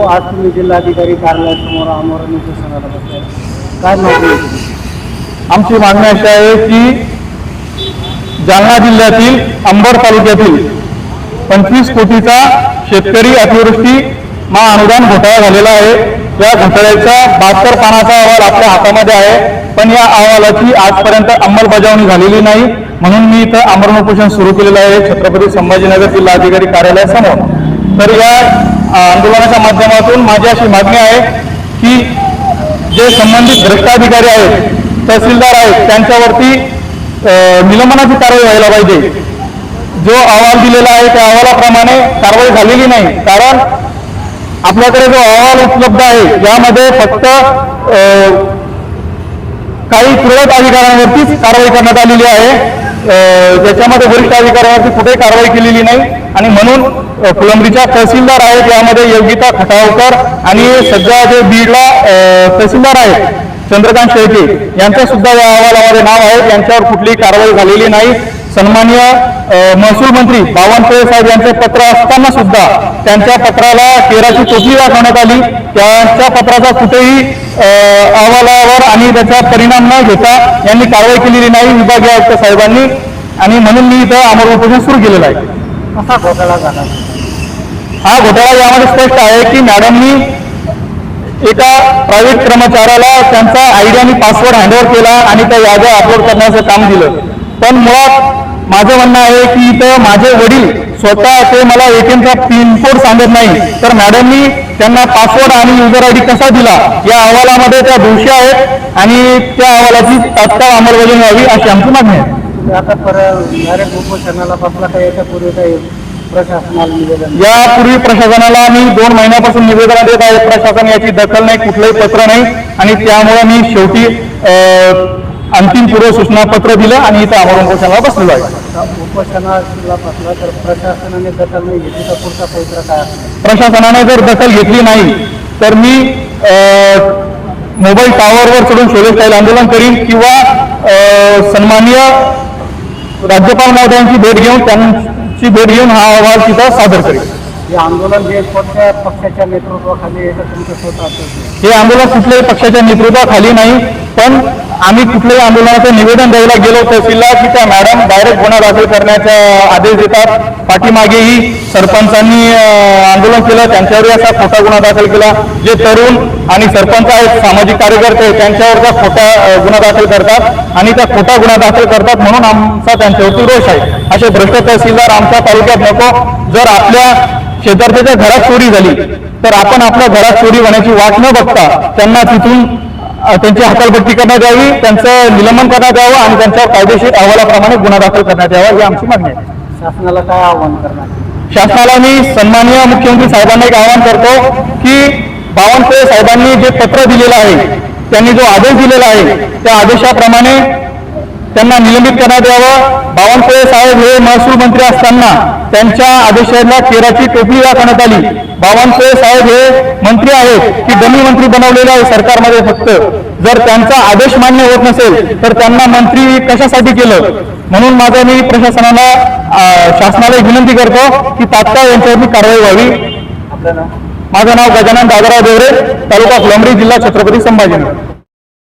आज तुम्ही जिल्हाधिकारी कार्यालयासमोर आमरण उपोषणाला बसलाय, काय मागणी? आमची मागणी अशी आहे की जालना जिल्ह्यातील अंबड तालुक्यातील 25 कोटीचा शेतकरी अतिवृष्टी महाअनुदान घोटाळा झालेला आहे। या घोटाळ्याचा 72 पानाचा अहवाल आपल्या हातामध्ये आहे, पण या अहवालाची आजपर्यंत अंमलबजावणी झालेली नाही। म्हणून मी इथं आमरण उपोषण सुरू केलेलं आहे छत्रपती संभाजीनगर जिल्हाधिकारी कार्यालयासमोर। तर या आंदोलनाच्या माध्यमातून माझी अशी मागणी आहे की जे संबंधित भ्रष्टाधिकारी आहेत, तहसीलदार आहेत, त्यांच्यावरती निलंबनाची कारवाई व्हायला पाहिजे। जो अहवाल दिलेला आहे त्या अहवालाप्रमाणे कारवाई झालेली नाही, कारण आपल्याकडे जो अहवाल उपलब्ध आहे यामध्ये फक्त काही तुरळक अधिकाऱ्यांवरतीच कारवाई करण्यात आलेली आहे, ज्याच्यामध्ये वरिष्ठ अधिकाऱ्यांवरती कुठेही कारवाई केलेली नाही। आणि म्हणून फुलंब्रीच्या तहसीलदार आहेत यामध्ये योगिता खटावकर आणि सध्या जे बीडला तहसीलदार आहेत चंद्रकांत शेळके यांचं सुद्धा या अहवालामध्ये नाव आहे, त्यांच्यावर कुठलीही कारवाई झालेली नाही। सन्माननीय महसूल मंत्री बावनकुळे साहेब यांचे पत्र असताना सुद्धा त्यांच्या पत्राला केराची टोपली दाखवण्यात आली, त्यांच्या पत्राचा कुठेही अहवालावर आणि त्याचा परिणाम न घेता यांनी कारवाई केलेली नाही विभागीय आयुक्त साहेबांनी। आणि म्हणून मी इथं आमरण उपोषण सुरू केलेलं आहे। कसा घोटाळा झाला? हा घोटाळा यामध्ये स्पष्ट आहे की मॅडमनी एका प्रायव्हेट कर्मचाऱ्याला त्यांचा आयडी आणि पासवर्ड हँडओव्हर केला आणि त्या याद्या अपलोड करण्याचं काम दिलं। पण मुळात माझं म्हणणं आहे की इथं माझे वडील स्वतः ते मला ATMचा पिनकोड सांगत नाही, तर मॅडमनी त्यांना पासवर्ड आणि युजर आयडी कसा दिला या अहवालामध्ये त्या दोषी आहेत आणि त्या अहवालाची तात्काळ अंमलबजावणी व्हावी अशी आमची मागणी आहे। आता डायरेक्ट उपोषणाला बसला का याच्यापूर्वी काही प्रशासनाला निवेदन? यापूर्वी प्रशासनाला मी 2 महिन्यापासून निवेदन देत आहे, प्रशासन याची दखल नाही, कुठलंही पत्र नाही आणि त्यामुळे मी शेवटी अंतिम पूर्व सूचना पत्र दिलं आणि इथं आमरण उपोषणाला बसलेलो आहे। उपोषणाला बसला तर प्रशासनाने दखल नाही घेतली तर पुढचा पवित्र काय असणार? प्रशासनाने जर दखल घेतली नाही तर मी मोबाईल टावरवर चढून शोले स्टाईल आंदोलन करीन किंवा सन्माननीय राज्यपाल महोदयांची भेट घेऊन हा अहवाल तिथं सादर करेल। हे आंदोलन जे कोणत्या पक्षाच्या नेतृत्वाखाली आहे तुमचं स्वतः? हे आंदोलन कुठल्याही पक्षाच्या नेतृत्वाखाली नाही, पण आम्ही कुठल्याही आंदोलनाचं निवेदन द्यायला गेलो तहसीलला की त्या मॅडम डायरेक्ट गुन्हा दाखल करण्याचा आदेश देतात। पाठीमागेही सरपंचांनी आंदोलन केलं, त्यांच्यावरही असा खोटा गुन्हा दाखल केला। जे तरुण आणि सरपंच आहेत, सामाजिक कार्यकर्ते, त्यांच्यावरचा खोटा गुन्हा दाखल करतात आणि त्या खोटा गुन्हा दाखल करतात, म्हणून आमचा त्यांच्यावरती रोष आहे। असे भ्रष्ट तहसीलदार आमच्या तालुक्यात नको। जर आपल्या शेजारच्या घरात चोरी झाली तर आपण आपल्या घरात चोरी होण्याची वाट न बघता त्यांना तिथून त्यांची हकालपट्टी करण्यात यावी, त्यांचं निलंबन करण्यात यावं आणि त्यांच्यावर कायदेशीर अहवालाप्रमाणे गुन्हा दाखल करण्यात यावा ही आमची मागणी आहे। शासनाला काय आव्हान करणार? शासनाला मी सन्माननीय मुख्यमंत्री साहेबांना एक आवाहन करतो की बावनकुळे साहेबांनी जे पत्र दिलेलं आहे, त्यांनी जो आदेश दिलेला आहे त्या आदेशाप्रमाणे त्यांना निलंबित करण्यात यावं। बावनकुळे साहेब हे महसूल मंत्री असताना त्यांच्या आदेशाला केराची टोपली दाखवण्यात आली। बावनकुळे साहेब हे मंत्री आहेत की डमी मंत्री बनवलेले आहे सरकारमध्ये फक्त। जर त्यांचा आदेश मान्य होत नसेल तर त्यांना मंत्री कशासाठी केलं? म्हणून माझं मी प्रशासनाला शासनाला विनंती करतो की तात्काळ यांच्यावरती कारवाई व्हावी। आपलं नाव? माझं नाव गजानन दादाराव देवरे, तालुका फुलंब्री, जिल्हा छत्रपती संभाजीनगर।